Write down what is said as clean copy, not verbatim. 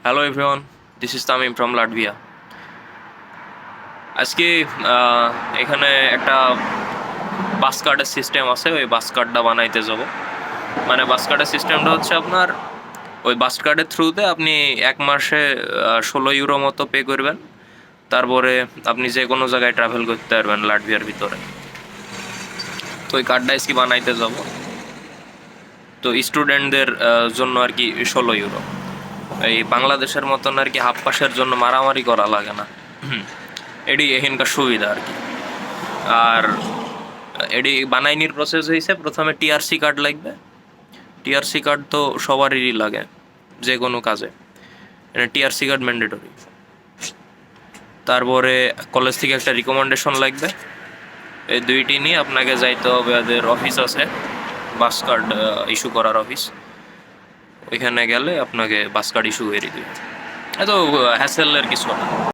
Hello everyone, this is Tamim from Latvia. আজকে এখানে একটা বাস কার্ডের সিস্টেম আছে, ওই বাস কার্ডটা বানাইতে যাব। মানে বাস কার্ডের সিস্টেমটা হচ্ছে আপনার ওই বাস কার্ডের থ্রুতে আপনি 1 মাসে 16 ইউরো মতো পে করবেন, তারপরে আপনি যে কোনো জায়গায় ট্রাভেল করতে পারবেন লাটভিয়ার ভিতরে। তো ওই কার্ডটা আজকে বানাইতে যাব। তো স্টুডেন্টদের জন্য আর কি 16 ইউরো। এই বাংলাদেশের মতন আর কি হাফ পাসের জন্য মারামারি করা লাগে না, এটি এখানকার সুবিধা আর কি। আর এটি বানাইনির প্রসেস হয়েছে, প্রথমে টিআরসি কার্ড লাগবে। টিআরসি কার্ড তো সবারই লাগে যে কোনো কাজে, টিআরসি কার্ড ম্যান্ডেটরি। তারপরে কলেজ থেকে একটা রিকমেন্ডেশন লাগবে। এই দুইটি নিয়ে আপনাকে যাইতে হবে, ওদের অফিস আছে বাস কার্ড ইস্যু করার অফিস। ওইখানে গেলে আপনাকে বাস কার্ড ইস্যু করে দিবে। এত হ্যাসেলের কিছু না।